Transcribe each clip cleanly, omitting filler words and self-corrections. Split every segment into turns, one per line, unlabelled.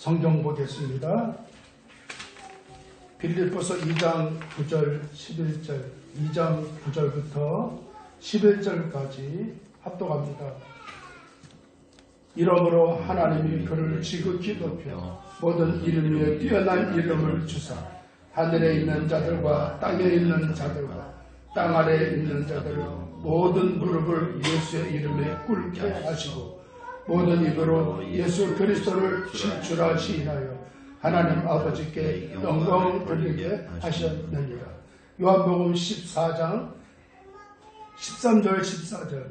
성경 보겠습니다. 빌립보서 2장 9절 11절 2장 9절부터 11절까지 합독합니다. 이러므로 하나님이 그를 지극히 높여 모든 이름 위에 뛰어난 이름을 주사 하늘에 있는 자들과 땅에 있는 자들과 땅 아래에 있는 자들 모든 무릎을 예수의 이름에 꿇게 하시고 모든 입으로 예수 그리스도를 진출하 시인하여 하나님 아버지께 영광을 돌리게 하셨느니라. 요한복음 14장 13절 14절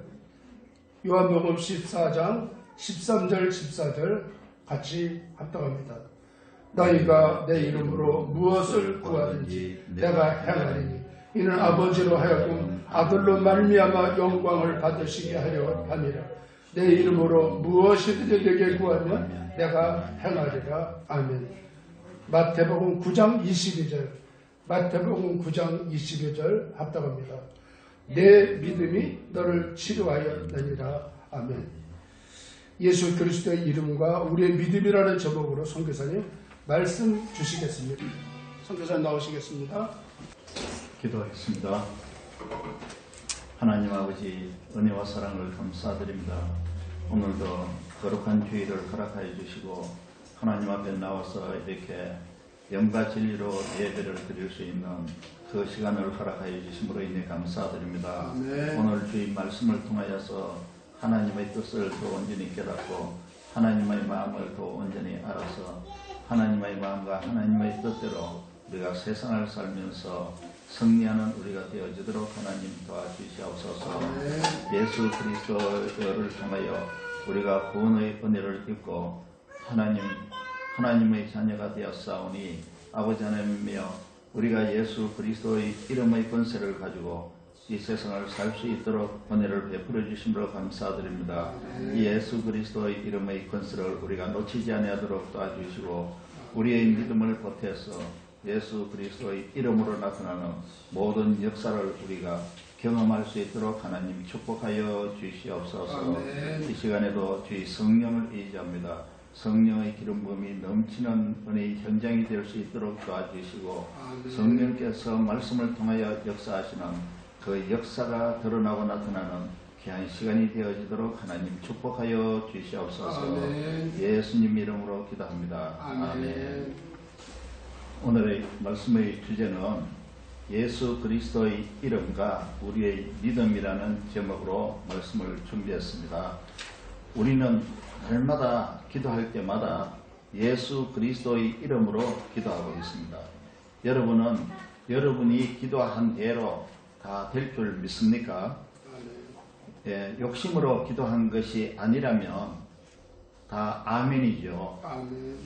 요한복음 14장 13절 14절 같이 합독합니다. 너희가 내 이름으로 무엇을 구하든지 내가 행하리니 이는 아버지로 하여금 아들로 말미암아 영광을 받으시게 하려 함이라. 내 이름으로 무엇이든지 내게 구하면 내가 행하리라. 아멘. 마태복음 9장 22절 마태복음 9장 22절 합독합니다. 내 믿음이 너를 치료하였느니라. 아멘. 예수 그리스도의 이름과 우리의 믿음이라는 제목으로 선교사님 말씀 주시겠습니다. 선교사님 나오시겠습니다.
기도하겠습니다. 하나님 아버지 은혜와 사랑을 감사드립니다. 오늘도 거룩한 주일을 허락하여 주시고 하나님 앞에 나와서 이렇게 영과 진리로 예배를 드릴 수 있는 그 시간을 허락하여 주심으로 인해 감사드립니다.
네.
오늘 주의 말씀을 통하여서 하나님의 뜻을 더 온전히 깨닫고 하나님의 마음을 더 온전히 알아서 하나님의 마음과 하나님의 뜻대로 우리가 세상을 살면서 승리하는 우리가 되어지도록 하나님 도와주시옵소서. 예수 그리스도를 통하여 우리가 구원의 은혜를 입고 하나님의 자녀가 되었사오니 아버지 하나님이여 우리가 예수 그리스도의 이름의 권세를 가지고 이 세상을 살 수 있도록 은혜를 베풀어 주심으로 감사드립니다. 이 예수 그리스도의 이름의 권세를 우리가 놓치지 아니하도록 도와주시고 우리의 믿음을 보태서 예수 그리스도의 이름으로 나타나는 모든 역사를 우리가 경험할 수 있도록 하나님 축복하여 주시옵소서. 이 시간에도 주의 성령을 의지합니다. 성령의 기름 부음이 넘치는 은혜의 현장이 될 수 있도록 도와주시고 성령께서 말씀을 통하여 역사하시는 그 역사가 드러나고 나타나는 귀한 시간이 되어지도록 하나님 축복하여 주시옵소서. 예수님 이름으로 기도합니다. 아멘. 오늘의 말씀의 주제는 예수 그리스도의 이름과 우리의 믿음이라는 제목으로 말씀을 준비했습니다. 우리는 날마다 기도할 때마다 예수 그리스도의 이름으로 기도하고 있습니다. 여러분은 여러분이 기도한 대로 다 될 줄 믿습니까? 예, 욕심으로 기도한 것이 아니라면 다 아멘이죠.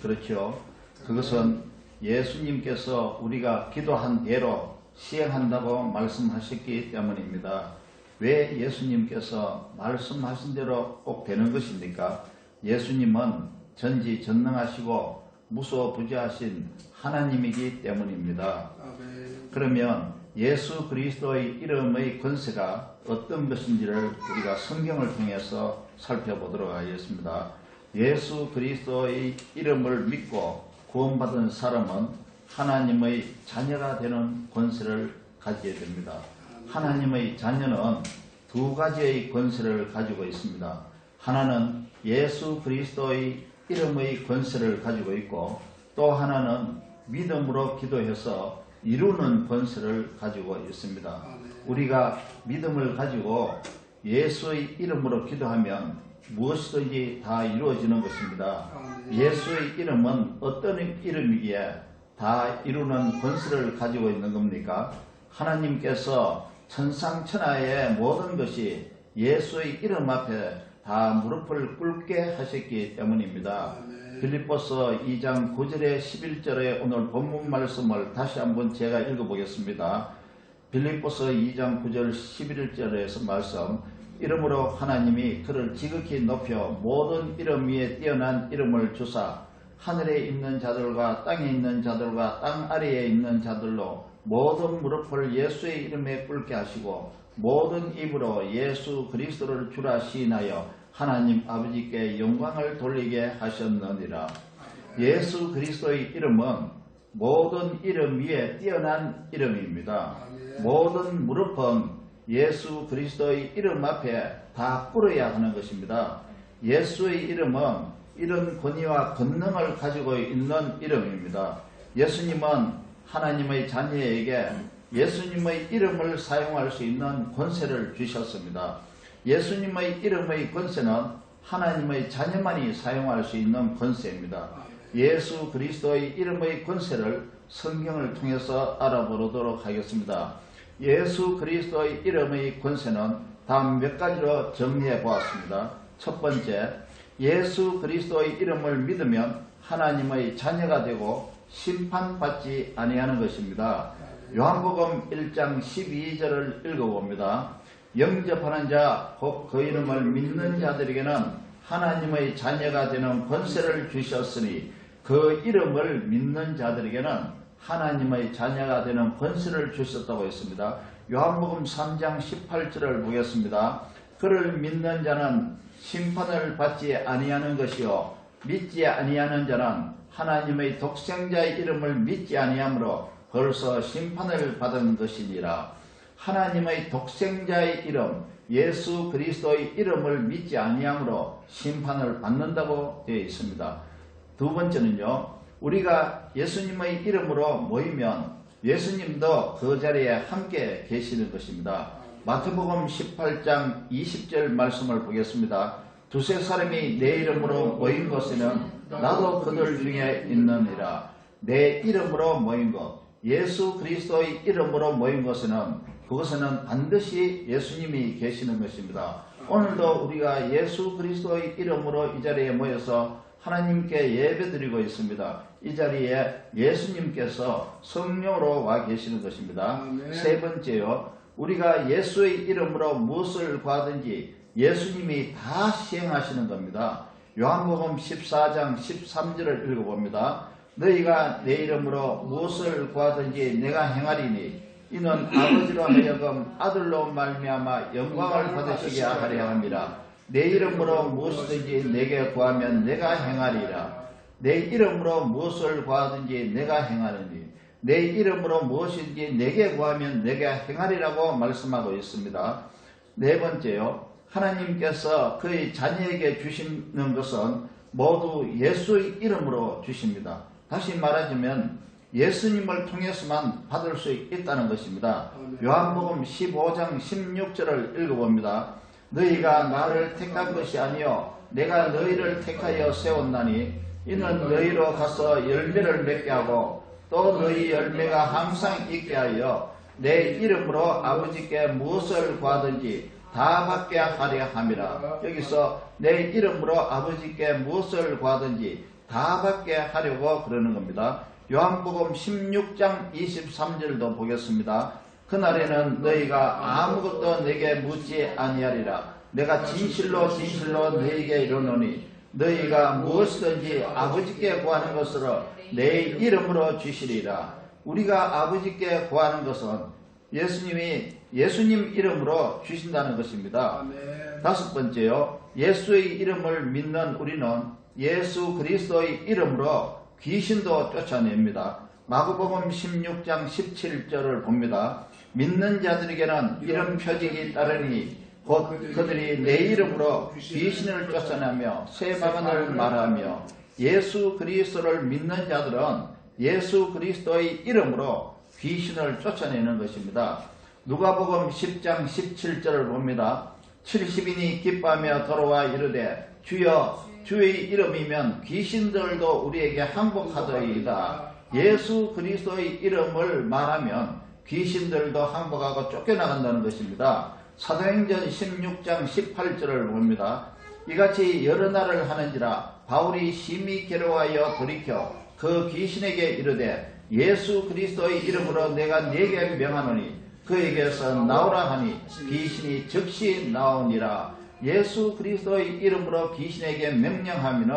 그렇죠. 그것은 예수님께서 우리가 기도한 대로 시행한다고 말씀하셨기 때문입니다. 왜 예수님께서 말씀하신 대로 꼭 되는 것입니까? 예수님은 전지전능하시고 무소부지하신 하나님이기 때문입니다. 그러면 예수 그리스도의 이름의 권세가 어떤 것인지를 우리가 성경을 통해서 살펴보도록 하겠습니다. 예수 그리스도의 이름을 믿고 구원받은 사람은 하나님의 자녀가 되는 권세를 가지게 됩니다. 하나님의 자녀는 두 가지의 권세를 가지고 있습니다. 하나는 예수 그리스도의 이름의 권세를 가지고 있고 또 하나는 믿음으로 기도해서 이루는 권세를 가지고 있습니다. 우리가 믿음을 가지고 예수의 이름으로 기도하면 무엇이든지 다 이루어지는 것입니다. 예수의 이름은 어떤 이름이기에 다 이루는 권세를 가지고 있는 겁니까? 하나님께서 천상천하의 모든 것이 예수의 이름 앞에 다 무릎을 꿇게 하셨기 때문입니다. 빌립보서 2장 9절에 11절에 오늘 본문 말씀을 다시 한번 제가 읽어보겠습니다. 빌립보서 2장 9절 11절에서 말씀, 이름으로 하나님이 그를 지극히 높여 모든 이름 위에 뛰어난 이름을 주사 하늘에 있는 자들과 땅에 있는 자들과 땅 아래에 있는 자들로 모든 무릎을 예수의 이름에 꿇게 하시고 모든 입으로 예수 그리스도를 주라 시인하여 하나님 아버지께 영광을 돌리게 하셨느니라. 예수 그리스도의 이름은 모든 이름 위에 뛰어난 이름입니다. 모든 무릎은 예수 그리스도의 이름 앞에 다 꿇어야 하는 것입니다. 예수의 이름은 이런 권위와 권능을 가지고 있는 이름입니다. 예수님은 하나님의 자녀에게 예수님의 이름을 사용할 수 있는 권세를 주셨습니다. 예수님의 이름의 권세는 하나님의 자녀만이 사용할 수 있는 권세입니다. 예수 그리스도의 이름의 권세를 성경을 통해서 알아보도록 하겠습니다. 예수 그리스도의 이름의 권세는 다음 몇 가지로 정리해 보았습니다. 첫 번째, 예수 그리스도의 이름을 믿으면 하나님의 자녀가 되고 심판받지 아니하는 것입니다. 요한복음 1장 12절을 읽어봅니다. 영접하는 자, 곧 그 이름을 믿는 자들에게는 하나님의 자녀가 되는 권세를 주셨으니 그 이름을 믿는 자들에게는 하나님의 자녀가 되는 권세를 주셨다고 했습니다. 요한복음 3장 18절을 보겠습니다. 그를 믿는 자는 심판을 받지 아니하는 것이요 믿지 아니하는 자는 하나님의 독생자의 이름을 믿지 아니하므로 벌써 심판을 받은 것이니라. 하나님의 독생자의 이름 예수 그리스도의 이름을 믿지 아니하므로 심판을 받는다고 되어 있습니다. 두 번째는요, 우리가 예수님의 이름으로 모이면 예수님도 그 자리에 함께 계시는 것입니다. 마태복음 18장 20절 말씀을 보겠습니다. 두세 사람이 내 이름으로 모인 곳에는 나도 그들 중에 있느니라. 내 이름으로 모인 곳, 예수 그리스도의 이름으로 모인 곳에는 그것에는 반드시 예수님이 계시는 것입니다. 오늘도 우리가 예수 그리스도의 이름으로 이 자리에 모여서 하나님께 예배드리고 있습니다. 이 자리에 예수님께서 성령으로 와 계시는 것입니다. 세 번째요, 우리가 예수의 이름으로 무엇을 구하든지 예수님이 다 시행하시는 겁니다. 요한복음 14장 13절을 읽어봅니다. 너희가 내 이름으로 무엇을 구하든지 내가 행하리니 이는 아버지로 하여금 아들로 말미암아 영광을 받으시게 하려 함이라. 내 이름으로 무엇이든지 내게 구하면 내가 행하리라. 내 이름으로 무엇을 구하든지 내가 행하느니 내 이름으로 무엇인지 내게 구하면 내가 행하리라고 말씀하고 있습니다. 네 번째요, 하나님께서 그의 자녀에게 주시는 것은 모두 예수의 이름으로 주십니다. 다시 말하자면 예수님을 통해서만 받을 수 있다는 것입니다. 요한복음 15장 16절을 읽어봅니다. 너희가 나를 택한 것이 아니요 내가 너희를 택하여 세웠나니 이는 너희로 가서 열매를 맺게 하고 또 너희 열매가 항상 있게 하여 내 이름으로 아버지께 무엇을 구하든지 다 받게 하려 함이라. 여기서 내 이름으로 아버지께 무엇을 구하든지 다 받게 하려고 그러는 겁니다. 요한복음 16장 23절도 보겠습니다. 그날에는 너희가 아무것도 내게 묻지 아니하리라. 내가 진실로 진실로 너희에게 이르노니 너희가 무엇이든지 아버지께 구하는 것으로 내 이름으로 주시리라. 우리가 아버지께 구하는 것은 예수님 이름으로 주신다는 것입니다. 다섯 번째요, 예수의 이름을 믿는 우리는 예수 그리스도의 이름으로 귀신도 쫓아냅니다. 마가복음 16장 17절을 봅니다. 믿는 자들에게는 이런 표징이 따르니 곧 그들이 내 이름으로 귀신을 쫓아내며 새 방언을 말하며 예수 그리스도를 믿는 자들은 예수 그리스도의 이름으로 귀신을 쫓아내는 것입니다. 누가복음 10장 17절을 봅니다. 70인이 기뻐하며 돌아와 이르되 주여 주의 이름이면 귀신들도 우리에게 항복하더이다. 예수 그리스도의 이름을 말하면 귀신들도 항복하고 쫓겨나간다는 것입니다. 사도행전 16장 18절을 봅니다. 이같이 여러 날을 하는지라 바울이 심히 괴로워하여 돌이켜 그 귀신에게 이르되 예수 그리스도의 이름으로 내가 네게 명하노니 그에게서 나오라 하니 귀신이 즉시 나오니라. 예수 그리스도의 이름으로 귀신에게 명령하면은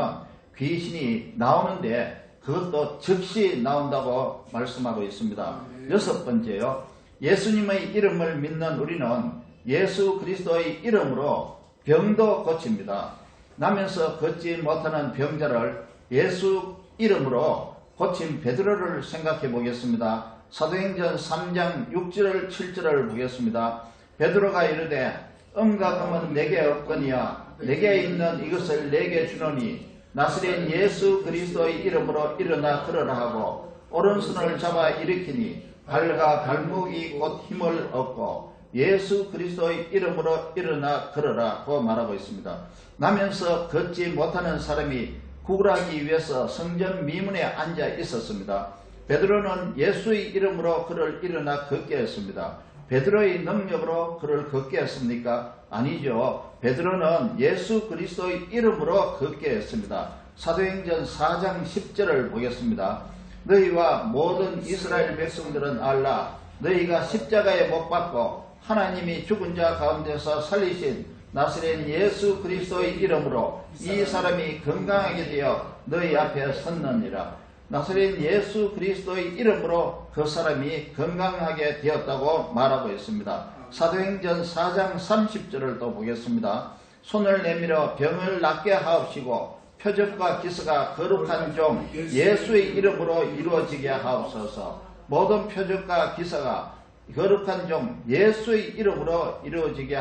귀신이 나오는데 그것도 즉시 나온다고 말씀하고 있습니다. 여섯 번째요, 예수님의 이름을 믿는 우리는 예수 그리스도의 이름으로 병도 고칩니다. 나면서 걷지 못하는 병자를 예수 이름으로 고친 베드로를 생각해 보겠습니다. 사도행전 3장 6절 7절을 보겠습니다. 베드로가 이르되 은과 금은 내게 없거니와 내게 있는 이것을 내게 주노니 나사렛 예수 그리스도의 이름으로 일어나 걸으라 하고 오른손을 잡아 일으키니 발과 발목이 곧 힘을 얻고 예수 그리스도의 이름으로 일어나 걸으라고 말하고 있습니다. 나면서 걷지 못하는 사람이 구걸하기 위해서 성전 미문에 앉아 있었습니다. 베드로는 예수의 이름으로 그를 일어나 걷게 했습니다. 베드로의 능력으로 그를 걷게 했습니까? 아니죠. 베드로는 예수 그리스도의 이름으로 걷게 했습니다. 사도행전 4장 10절을 보겠습니다. 너희와 모든 이스라엘 백성들은 알라. 너희가 십자가에 못 박고 하나님이 죽은 자 가운데서 살리신 나사렛 예수 그리스도의 이름으로 이 사람이 건강하게 되어 너희 앞에 섰느니라. 나사렛 예수 그리스도의 이름으로 그 사람이 건강하게 되었다고 말하고 있습니다. 사도행전 4장 30절을 또 보겠습니다. 손을 내밀어 병을 낫게 하옵시고 표적과 기사가 거룩한 종 예수의 이름으로 이루어지게 하옵소서. 모든 표적과 기사가 거룩한 종 예수의 이름으로 이루어지게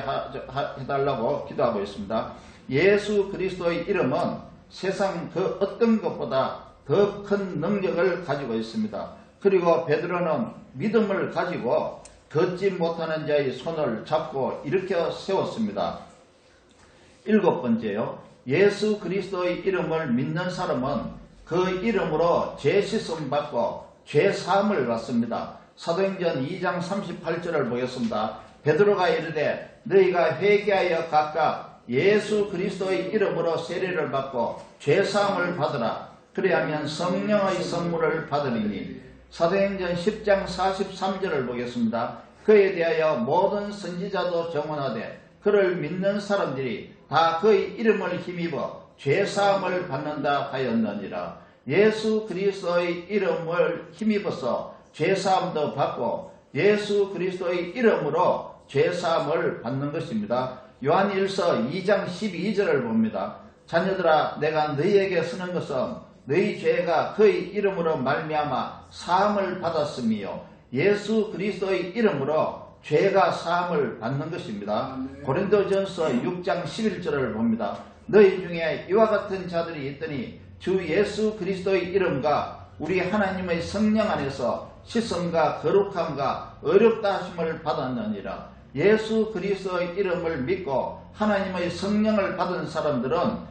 해달라고 기도하고 있습니다. 예수 그리스도의 이름은 세상 그 어떤 것보다 더 큰 능력을 가지고 있습니다. 그리고 베드로는 믿음을 가지고 걷지 못하는 자의 손을 잡고 일으켜 세웠습니다. 7번째요. 예수 그리스도의 이름을 믿는 사람은 그 이름으로 죄 씻음 받고 죄 사함을 받습니다. 사도행전 2장 38절을 보겠습니다. 베드로가 이르되 너희가 회개하여 각각 예수 그리스도의 이름으로 세례를 받고 죄 사함을 받으라. 그리하면 성령의 선물을 받으리니. 사도행전 10장 43절을 보겠습니다. 그에 대하여 모든 선지자도 정언하되 그를 믿는 사람들이 다 그의 이름을 힘입어 죄사함을 받는다 하였느니라. 예수 그리스도의 이름을 힘입어서 죄사함도 받고 예수 그리스도의 이름으로 죄사함을 받는 것입니다. 요한일서 2장 12절을 봅니다. 자녀들아 내가 너희에게 쓰는 것은 너희 죄가 그의 이름으로 말미암아 사함을 받았으며 예수 그리스도의 이름으로 죄가 사함을 받는 것입니다. 고린도전서 6장 11절을 봅니다. 너희 중에 이와 같은 자들이 있더니 주 예수 그리스도의 이름과 우리 하나님의 성령 안에서 씻음과 거룩함과 의롭다 하심을 받았느니라. 예수 그리스도의 이름을 믿고 하나님의 성령을 받은 사람들은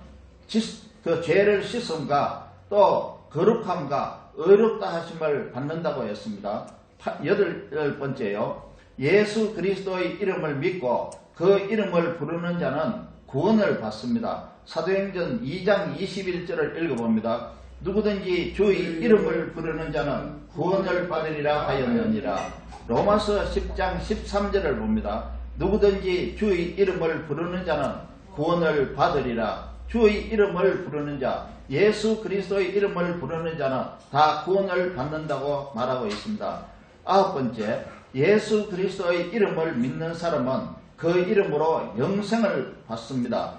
그 죄를 씻음과 또 거룩함과 의롭다 하심을 받는다고 했습니다. 8번째요. 예수 그리스도의 이름을 믿고 그 이름을 부르는 자는 구원을 받습니다. 사도행전 2장 21절을 읽어봅니다. 누구든지 주의 이름을 부르는 자는 구원을 받으리라 하였느니라. 로마서 10장 13절을 봅니다. 누구든지 주의 이름을 부르는 자는 구원을 받으리라. 주의 이름을 부르는 자, 예수 그리스도의 이름을 부르는 자는 다 구원을 받는다고 말하고 있습니다. 9번째, 예수 그리스도의 이름을 믿는 사람은 그 이름으로 영생을 받습니다.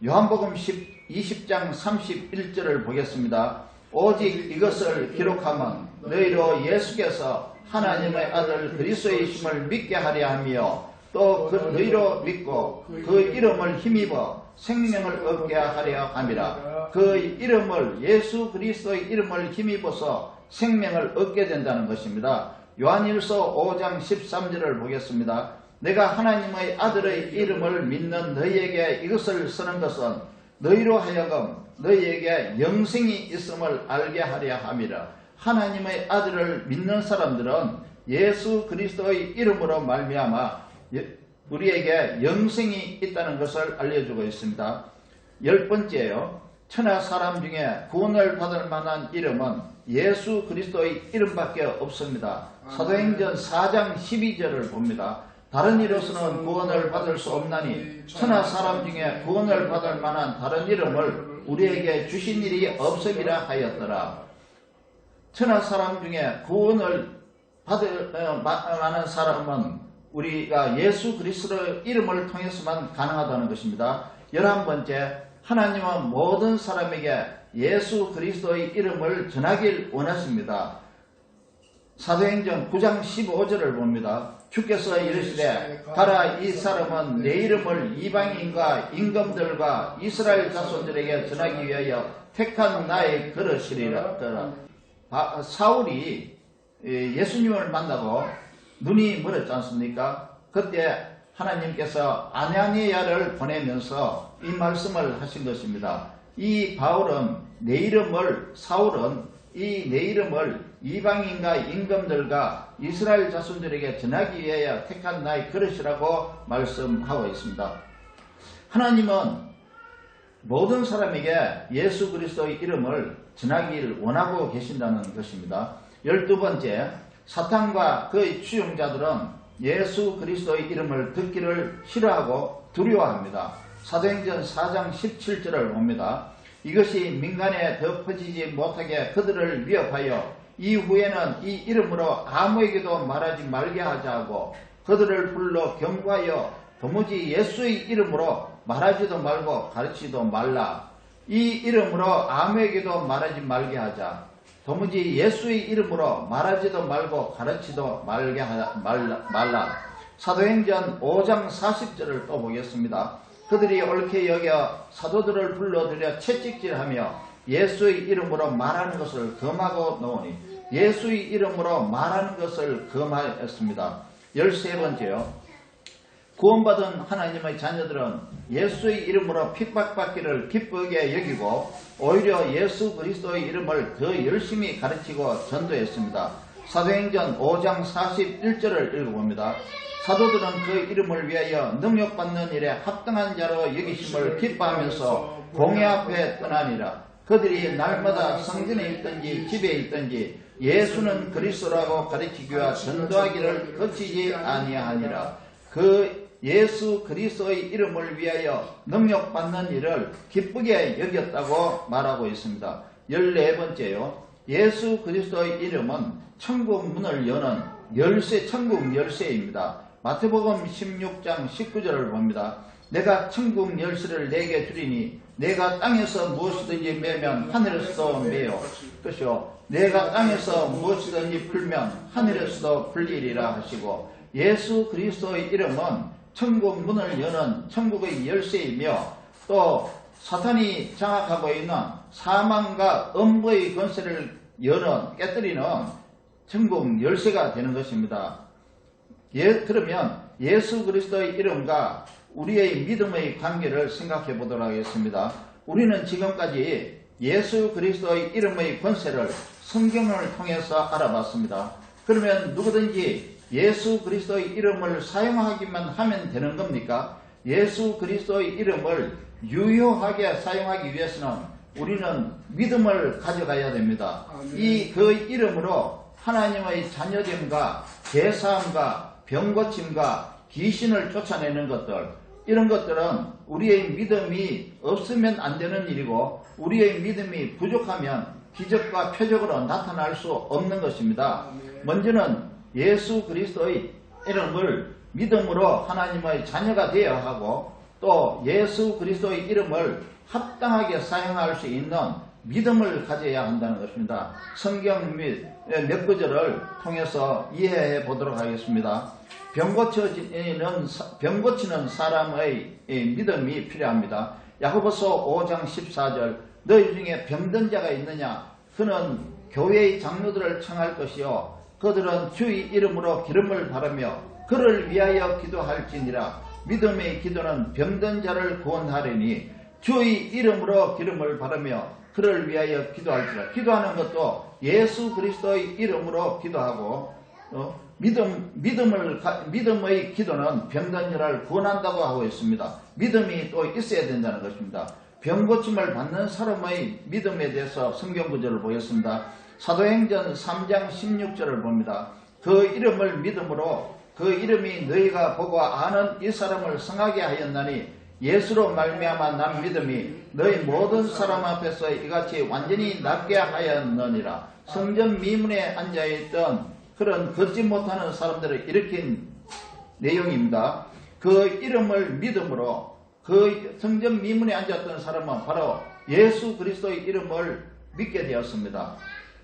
요한복음 20장 31절을 보겠습니다. 오직 이것을 기록하면 너희로 예수께서 하나님의 아들 그리스도이심을 믿게 하려 하며 또 너희로 믿고 그 이름을 힘입어 생명을 얻게 하려 함이라. 그 이름을 예수 그리스도의 이름을 힘입어서 생명을 얻게 된다는 것입니다. 요한일서 5장 13절을 보겠습니다. 내가 하나님의 아들의 이름을 믿는 너희에게 이것을 쓰는 것은 너희로 하여금 너희에게 영생이 있음을 알게 하려 함이라. 하나님의 아들을 믿는 사람들은 예수 그리스도의 이름으로 말미암아 우리에게 영생이 있다는 것을 알려주고 있습니다. 10번째요. 천하 사람 중에 구원을 받을 만한 이름은 예수 그리스도의 이름밖에 없습니다. 사도행전 4장 12절을 봅니다. 다른 이로서는 구원을 받을 수 없나니 천하 사람 중에 구원을 받을 만한 다른 이름을 우리에게 주신 일이 없음이라 하였더라. 천하 사람 중에 구원을 받을 만한 사람은 우리가 예수 그리스도의 이름을 통해서만 가능하다는 것입니다. 11번째, 하나님은 모든 사람에게 예수 그리스도의 이름을 전하길 원하십니다. 사도행전 9장 15절을 봅니다. 주께서 이르시되 가라, 이 사람은 내 이름을 이방인과 임금들과 이스라엘 자손들에게 전하기 위하여 택한 나의 그릇이리라. 사울이 예수님을 만나고 눈이 멀었지 않습니까? 그때 하나님께서 아나니아를 보내면서 이 말씀을 하신 것입니다. 이 바울은 내 이름을, 사울은 이 내 이름을 이방인과 임금들과 이스라엘 자손들에게 전하기 위하여 택한 나의 그릇이라고 말씀하고 있습니다. 하나님은 모든 사람에게 예수 그리스도의 이름을 전하기를 원하고 계신다는 것입니다. 12번째, 사탄과 그의 추종자들은 예수 그리스도의 이름을 듣기를 싫어하고 두려워합니다. 사도행전 4장 17절을 봅니다. 이것이 민간에 더 퍼지지 못하게 그들을 위협하여 이후에는 이 이름으로 아무에게도 말하지 말게 하자고 그들을 불러 경고하여 도무지 예수의 이름으로 말하지도 말고 가르치지도 말라. 이 이름으로 아무에게도 말하지 말게 하자. 도무지 예수의 이름으로 말하지도 말고 가르치도 말게 말라. 사도행전 5장 40절을 또 보겠습니다. 그들이 옳게 여겨 사도들을 불러들여 채찍질하며 예수의 이름으로 말하는 것을 금하고 놓으니 예수의 이름으로 말하는 것을 금하였습니다. 13번째요. 구원받은 하나님의 자녀들은 예수의 이름으로 핍박받기를 기쁘게 여기고 오히려 예수 그리스도의 이름을 더 열심히 가르치고 전도했습니다. 사도행전 5장 41절을 읽어봅니다. 사도들은 그 이름을 위하여 능력받는 일에 합당한 자로 여기심을 기뻐하면서 공회 앞에 떠나니라. 그들이 날마다 성전에 있든지 집에 있든지 예수는 그리스도라고 가르치기와 전도하기를 그치지 아니하니라. 그 예수 그리스도의 이름을 위하여 능력받는 일을 기쁘게 여겼다고 말하고 있습니다. 14번째요. 예수 그리스도의 이름은 천국 문을 여는 열쇠, 천국 열쇠입니다. 마태복음 16장 19절을 봅니다. 내가 천국 열쇠를 내게 주리니 내가 땅에서 무엇이든지 매면 하늘에서도 매요. 그것이요. 내가 땅에서 무엇이든지 풀면 하늘에서도 풀리리라 하시고 예수 그리스도의 이름은 천국 문을 여는 천국의 열쇠이며 또 사탄이 장악하고 있는 사망과 음부의 권세를 여는 깨뜨리는 천국 열쇠가 되는 것입니다. 그러면 예수 그리스도의 이름과 우리의 믿음의 관계를 생각해 보도록 하겠습니다. 우리는 지금까지 예수 그리스도의 이름의 권세를 성경을 통해서 알아봤습니다. 그러면 누구든지 예수 그리스도의 이름을 사용하기만 하면 되는 겁니까? 예수 그리스도의 이름을 유효하게 사용하기 위해서는 우리는 믿음을 가져가야 됩니다. 이 그 이름으로 하나님의 자녀됨과 제사함과 병고침과 귀신을 쫓아내는 것들, 이런 것들은 우리의 믿음이 없으면 안 되는 일이고 우리의 믿음이 부족하면 기적과 표적으로 나타날 수 없는 것입니다. 먼저는 예수 그리스도의 이름을 믿음으로 하나님의 자녀가 되어야 하고 또 예수 그리스도의 이름을 합당하게 사용할 수 있는 믿음을 가져야 한다는 것입니다. 성경 몇 구절을 통해서 이해해 보도록 하겠습니다. 병 고치는 사람의 믿음이 필요합니다. 야고보서 5장 14절 너희 중에 병든 자가 있느냐? 그는 교회의 장로들을 청할 것이요 그들은 주의 이름으로 기름을 바르며 그를 위하여 기도할지니라. 믿음의 기도는 병든 자를 구원하리니 주의 이름으로 기름을 바르며 그를 위하여 기도할지라. 기도하는 것도 예수 그리스도의 이름으로 기도하고 믿음의 기도는 병든 자를 구원한다고 하고 있습니다. 믿음이 또 있어야 된다는 것입니다. 병고침을 받는 사람의 믿음에 대해서 성경 구절을 보겠습니다. 사도행전 3장 16절을 봅니다. 그 이름을 믿음으로 그 이름이 너희가 보고 아는 이 사람을 성하게 하였나니 예수로 말미암아 난 믿음이 너희 모든 사람 앞에서 이같이 완전히 낫게 하였느니라. 성전 미문에 앉아있던 그런 걷지 못하는 사람들을 일으킨 내용입니다. 그 이름을 믿음으로 그 성전 미문에 앉았던 사람은 바로 예수 그리스도의 이름을 믿게 되었습니다.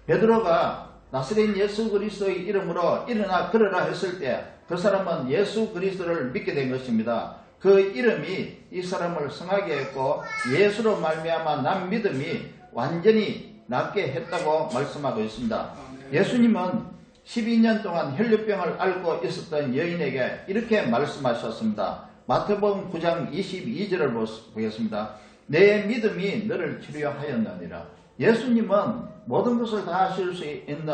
베드로가 나사렛 예수 그리스도의 이름으로 일어나 걸으라 했을 때 그 사람은 예수 그리스도를 믿게 된 것입니다. 그 이름이 이 사람을 성하게 했고 예수로 말미암아 난 믿음이 완전히 낫게 했다고 말씀하고 있습니다. 예수님은 12년 동안 혈류병을 앓고 있었던 여인에게 이렇게 말씀하셨습니다. 마태복음 9장 22절을 보겠습니다. 내 믿음이 너를 치료하였느니라. 예수님은 모든 것을 다 하실 수 있는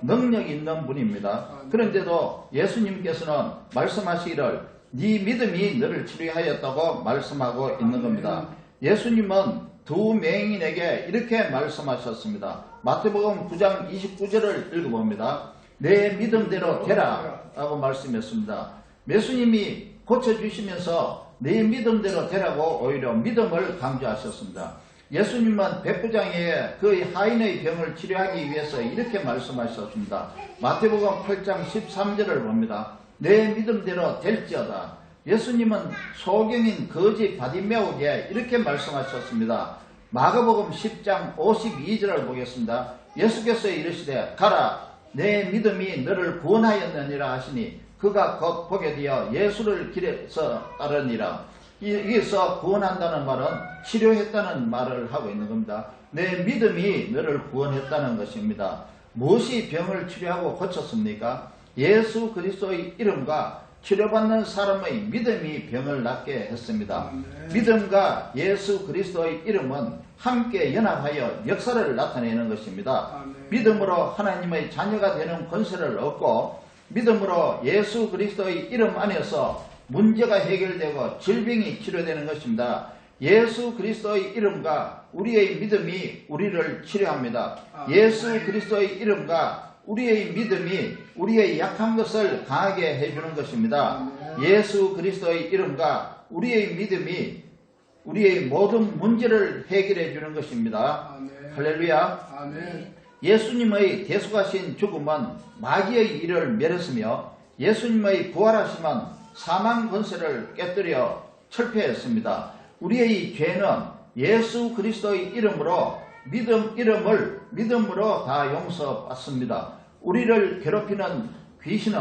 능력이 있는 분입니다. 그런데도 예수님께서는 말씀하시기를 네 믿음이 너를 치료하였다고 말씀하고 있는 겁니다. 예수님은 두 맹인에게 이렇게 말씀하셨습니다. 마태복음 9장 29절을 읽어봅니다. 내 믿음대로 되라 라고 말씀했습니다. 예수님이 고쳐주시면서 내 믿음대로 되라고 오히려 믿음을 강조하셨습니다. 예수님은 백부장의 그 하인의 병을 치료하기 위해서 이렇게 말씀하셨습니다. 마태복음 8장 13절을 봅니다. 내 믿음대로 될지어다. 예수님은 소경인 거지 바디메오에게 이렇게 말씀하셨습니다. 마가복음 10장 52절을 보겠습니다. 예수께서 이르시되 가라 내 믿음이 너를 구원하였느니라 하시니 그가 곧 보게 되어 예수를 길에서 따르니라. 여기서 구원한다는 말은 치료했다는 말을 하고 있는 겁니다. 내 믿음이 너를 구원했다는 것입니다. 무엇이 병을 치료하고 고쳤습니까? 예수 그리스도의 이름과 치료받는 사람의 믿음이 병을 낫게 했습니다. 믿음과 예수 그리스도의 이름은 함께 연합하여 역사를 나타내는 것입니다. 믿음으로 하나님의 자녀가 되는 권세를 얻고 믿음으로 예수 그리스도의 이름 안에서 문제가 해결되고 질병이 치료되는 것입니다. 예수 그리스도의 이름과 우리의 믿음이 우리를 치료합니다. 예수 그리스도의 이름과 우리의 믿음이 우리의 약한 것을 강하게 해주는 것입니다. 예수 그리스도의 이름과 우리의 믿음이 우리의 모든 문제를 해결해 주는 것입니다. 할렐루야. 예수님의 대속하신 죽음은 마귀의 일을 멸했으며 예수님의 부활하심은 사망 권세를 깨뜨려 철폐했습니다. 우리의 죄는 예수 그리스도의 이름으로 믿음으로 다 용서받습니다. 우리를 괴롭히는 귀신은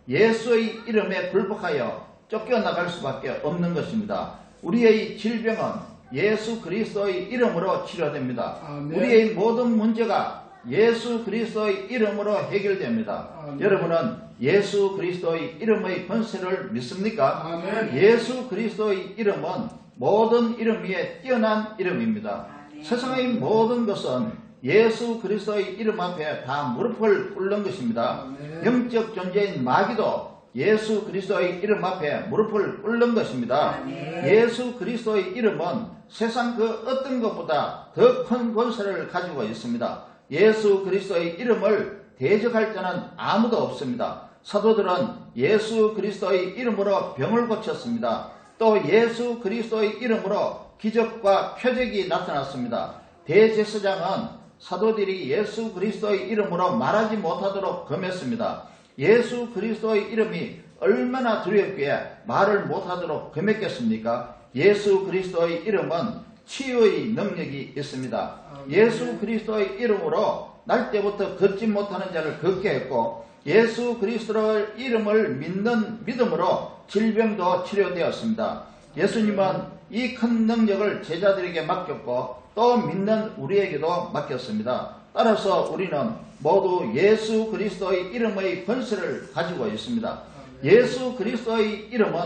예수의 이름에 굴복하여 쫓겨나갈 수밖에 없는 것입니다. 우리의 질병은 예수 그리스도의 이름으로 치료됩니다. 우리의 모든 문제가 예수 그리스도의 이름으로 해결됩니다. 여러분은 예수 그리스도의 이름의 권세를 믿습니까? 예수 그리스도의 이름은 모든 이름 위에 뛰어난 이름입니다. 세상의 모든 것은 예수 그리스도의 이름 앞에 다 무릎을 꿇는 것입니다. 영적 존재인 마귀도 예수 그리스도의 이름 앞에 무릎을 꿇는 것입니다. 예수 그리스도의 이름은 세상 그 어떤 것보다 더 큰 권세를 가지고 있습니다. 예수 그리스도의 이름을 대적할 자는 아무도 없습니다. 사도들은 예수 그리스도의 이름으로 병을 고쳤습니다. 또 예수 그리스도의 이름으로 기적과 표적이 나타났습니다. 대제사장은 사도들이 예수 그리스도의 이름으로 말하지 못하도록 금했습니다. 예수 그리스도의 이름이 얼마나 두렵기에 말을 못하도록 금했겠습니까? 예수 그리스도의 이름은 치유의 능력이 있습니다. 예수 그리스도의 이름으로 날 때부터 걷지 못하는 자를 걷게 했고 예수 그리스도의 이름을 믿는 믿음으로 질병도 치료되었습니다. 예수님은 이 큰 능력을 제자들에게 맡겼고 또 믿는 우리에게도 맡겼습니다. 따라서 우리는 모두 예수 그리스도의 이름의 권세를 가지고 있습니다. 예수 그리스도의 이름은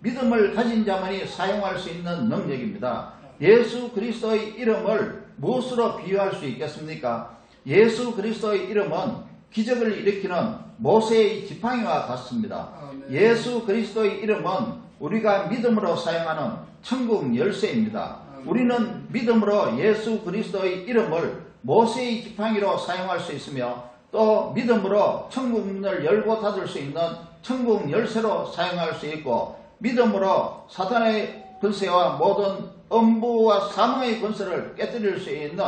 믿음을 가진 자만이 사용할 수 있는 능력입니다. 예수 그리스도의 이름을 무엇으로 비유할 수 있겠습니까? 예수 그리스도의 이름은 기적을 일으키는 모세의 지팡이와 같습니다. 예수 그리스도의 이름은 우리가 믿음으로 사용하는 천국 열쇠입니다. 우리는 믿음으로 예수 그리스도의 이름을 모세의 지팡이로 사용할 수 있으며 또 믿음으로 천국 문을 열고 닫을 수 있는 천국 열쇠로 사용할 수 있고 믿음으로 사탄의 권세와 모든 음부와 사망의 권세를 깨뜨릴 수 있는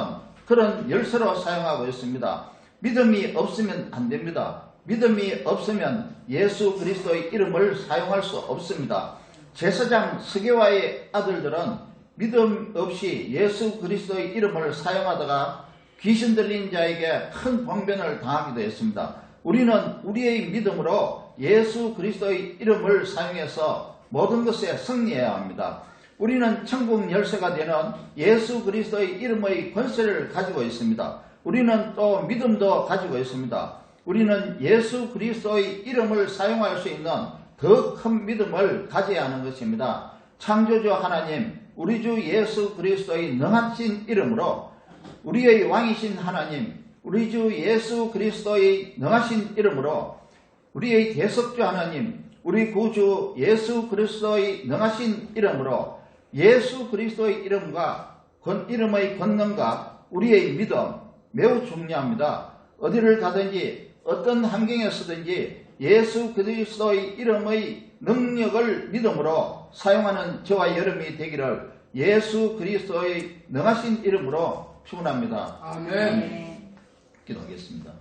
그런 열쇠로 사용하고 있습니다. 믿음이 없으면 안 됩니다. 믿음이 없으면 예수 그리스도의 이름을 사용할 수 없습니다. 제사장 스게와의 아들들은 믿음 없이 예수 그리스도의 이름을 사용하다가 귀신 들린 자에게 큰 봉변을 당하기도 했습니다. 우리는 우리의 믿음으로 예수 그리스도의 이름을 사용해서 모든 것에 승리해야 합니다. 우리는 천국 열쇠가 되는 예수 그리스도의 이름의 권세를 가지고 있습니다. 우리는 또 믿음도 가지고 있습니다. 우리는 예수 그리스도의 이름을 사용할 수 있는 더 큰 믿음을 가져야 하는 것입니다. 창조주 하나님, 우리 주 예수 그리스도의 능하신 이름으로 우리의 왕이신 하나님, 우리 주 예수 그리스도의 능하신 이름으로 우리의 대속주 하나님, 우리 구주 예수 그리스도의 능하신 이름으로 예수 그리스도의 이름의 권능과 우리의 믿음 매우 중요합니다. 어디를 가든지 어떤 환경에 서든지 예수 그리스도의 이름의 능력을 믿음으로 사용하는 저와 여러분이 되기를 예수 그리스도의 능하신 이름으로 축원합니다.
아멘.
기도하겠습니다.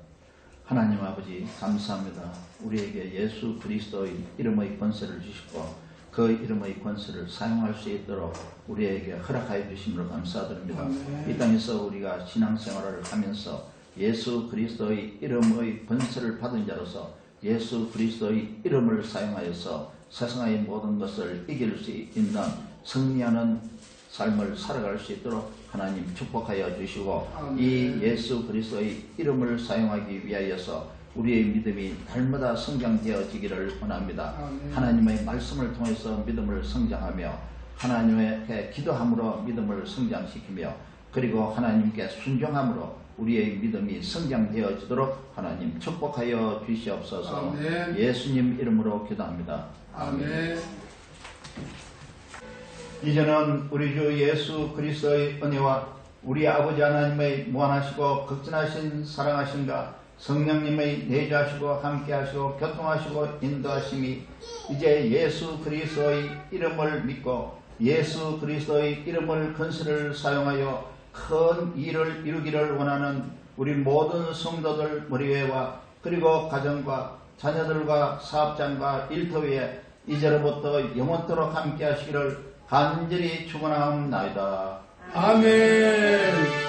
하나님 아버지 감사합니다. 우리에게 예수 그리스도의 이름의 권세를 주시고 그 이름의 권세를 사용할 수 있도록 우리에게 허락하여 주심으로 감사드립니다.
아멘.
이 땅에서 우리가 신앙생활을 하면서 예수 그리스도의 이름의 권세를 받은 자로서 예수 그리스도의 이름을 사용하여서 세상의 모든 것을 이길 수 있는 승리하는 삶을 살아갈 수 있도록 하나님 축복하여 주시고
아멘.
이 예수 그리스도의 이름을 사용하기 위하여서 우리의 믿음이 날마다 성장되어지기를 원합니다.
아멘.
하나님의 말씀을 통해서 믿음을 성장하며 하나님께 기도함으로 믿음을 성장시키며 그리고 하나님께 순종함으로 우리의 믿음이 성장되어지도록 하나님 축복하여 주시옵소서.
아멘.
예수님 이름으로 기도합니다.
아멘.
이제는 우리 주 예수 그리스도의 은혜와 우리 아버지 하나님의 무한하시고 극진하신 사랑하심과 성령님의 내주하시고 함께하시고 교통하시고 인도하심이 이제 예수 그리스도의 이름을 믿고 예수 그리스도의 이름을 권세를 사용하여 큰 일을 이루기를 원하는 우리 모든 성도들 머리위와 그리고 가정과 자녀들과 사업장과 일터위에 이제로부터 영원토록 함께하시기를 간절히 축원하옵나이다.
아멘.